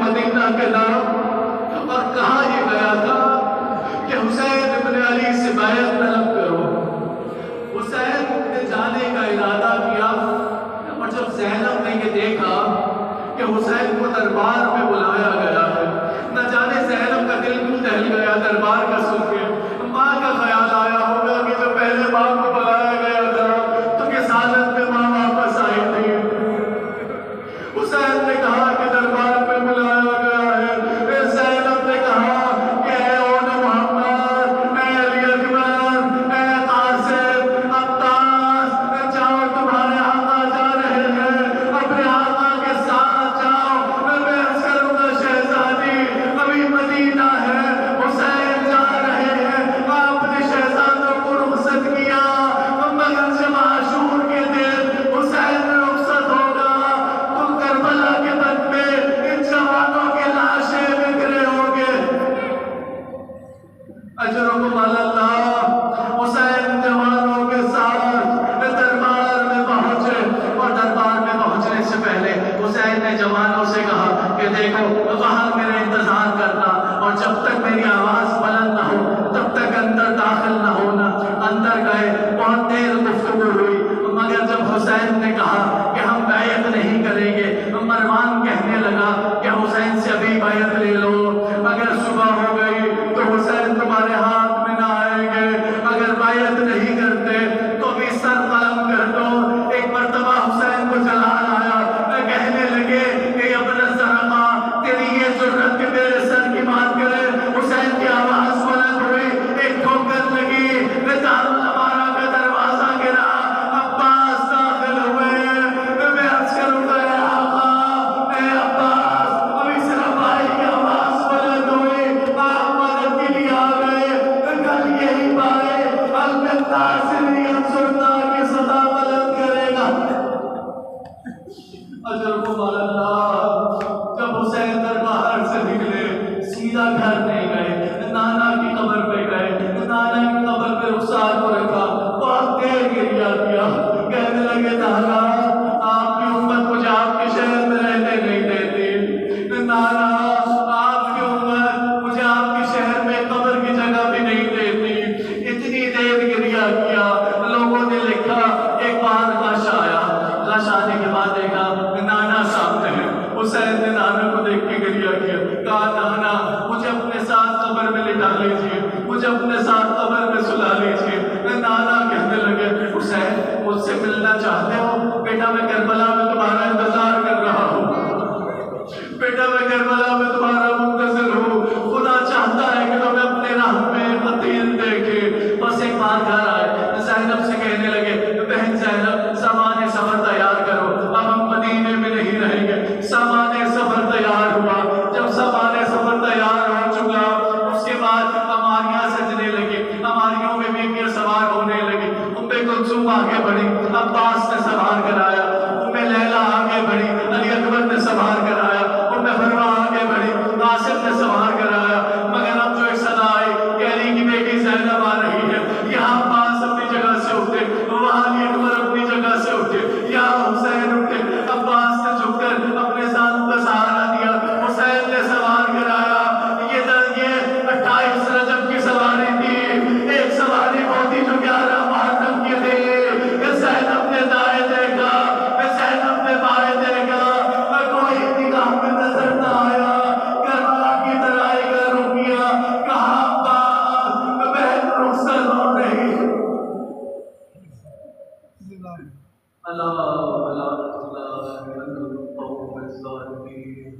مدینہ کے نام اور کہا یہ گیا تھا کہ حسین ابن علی سے بیعت طلب کرو۔ حسین نے جانے کا ارادہ کیا، اور جب زینب نے یہ دیکھا کہ حسین کو دربار میں بلایا گیا ہے، نہ جانے زینب کا دل کیوں دہل گیا دربار کا سن کے۔ ماں کا خیال آیا ہوگا کہ جو پہلے ماں کو بلایا گیا تھا تو کس حالت میں ماں واپس آئی تھی۔ حسین نے کہا کہ دربار میں بلایا گیا ہے۔ زینب نے کہا کہ اے اون محمد، اے علی اکبر، اے قاسم، عباس، جاؤ تمہارے آقا جا رہے ہیں، اپنے آقا کے ساتھ جاؤ۔ میں عرض کروں گا شہزادی ابھی مدینہ ہے، حسین جا رہے ہیں، آپ نے شہزادوں کو رخصت کیا، مگر جب عاشور کے دن حسین رخصت ہوگا تو کربلا کے بدلے ان جوانوں کے لاشیں بکھرے ہوں گے۔ اجرکم علی اللہ۔ حسین جوانوں کے ساتھ دربار میں پہنچے، اور دربار میں پہنچنے سے پہلے حسین نے جوانوں سے کہا کہ دیکھو باہر میرا انتظار کرنا، اور جب تک میری آواز بلند نہ ہو تب تک اندر داخل نہ ہونا۔ اندر گئے، بہت دیر گفتگو ہوئی، مگر جب حسین نے کہا کہ ہم بیعت نہیں کریں گے، مروان کہنے لگا کہ حسین سے ابھی بیعت لے لو، اگر صبح ہو گئی تو حسین تمہارے ہاتھ میں نہ آئیں گے، اگر بیعت نہیں کرتے تو بھی سر قلم کر دو۔ ایک مرتبہ حسین کو جلال آیا، کہنے لگے کہ ابن الزرقاء تیری یہ جرأت کہ میرے سر کی بات کرے۔ حسین کی آواز بلند ہوئی، ایک ٹھوکر لگی، دارالامارہ کا دروازہ گرا، عباس داخل ہوئے۔ میں عرض کروں گا اے آقا، اے عباس، ابھی صرف بھائی کی آواز بلند ہوئی، آپ مدد کے لیے آ گئے۔ کل یہی بھائی الناصری انصرنا کی صدا بلند کرے گا۔ اجرکم علی اللہ۔ جب حسین دربار سے نکلے سیدھا گھر نہیں گئے، نانا کی قبر پہ گئے، نانا کی قبر پہ رخسار کو رکھا، بہت دیر گریہ کیا، کہنے لگے نانا آپ کی امت مجھے آپ کے شہر میں رہنے نہیں دیتی، نانا آپ کی امت مجھے آپ کے شہر میں قبر کی جگہ بھی نہیں دیتی۔ اتنی دیر گریہ کیا، لوگوں نے لکھا ایک بار لاش آیا، لاش آنے کے بعد دیکھا نانا سامنے ہے۔ حسین نے نانا کو دیکھ کے گریہ کیا، کہا نانا مجھے اپنے ساتھ قبر میں لٹا لیجیے، مجھے اپنے ساتھ قبر میں سلا لیجیے۔ نانا کہنے لگے حسین مجھ سے ملنا چاہتے ہو؟ بیٹا میں کربلا میں تمہارا انتظار کر رہا ہوں، بیٹا میں کربلا میں تمہارا منتظر ہوں، خدا چاہتا ہے کہ تمہیں اپنے راہ میں قتیل دیکھے۔ بس ایک بار گھر آئے، زینب سے کہنے لگے بہن زینب سامان سفر تیار کرو، اب ہم مدینے میں نہیں رہیں گے۔ سامان سفر تیار ہوا، جب سامان سفر تیار ہو چکا اس کے بعد ہماریاں سجنے لگی، ہماریوں میں بیویاں سوار ہونے لگی۔ ام کلثوم آگے بڑھی، عباس نے سوار کرایا، ام لیلا آگے بڑھی، علی اکبر نے سوار کرایا، ام حرا آگے بڑھی، قاسم نے سوار کرایا۔ مگر اب جو ایک صدا آئی کہ علی کی بیٹی زینب آ رہی ہے، یہاں عباس اپنی جگہ سے اٹھے، وہاں علی اکبر اپنی جگہ سے اٹھے، یہاں حسین اٹھے۔ عباس نے جھک کر اپنے ساتھ کا سہارا دیا، حسین نے سوار کرایا۔ یہ 28 رجب کی سواری تھی، ایک سواری وہ تھی جو 11 محرم کی تھی۔ زینب نے دائیں دیکھا، زینب نے بائیں دیکھا، کوئی نگاہ میں نظر نہ آیا۔ کربلا کی ترائی کا رک گیا، کہا عباس بہن رخصت ہو رہی۔ اللہ اللہ اللہ القوم الظالمین۔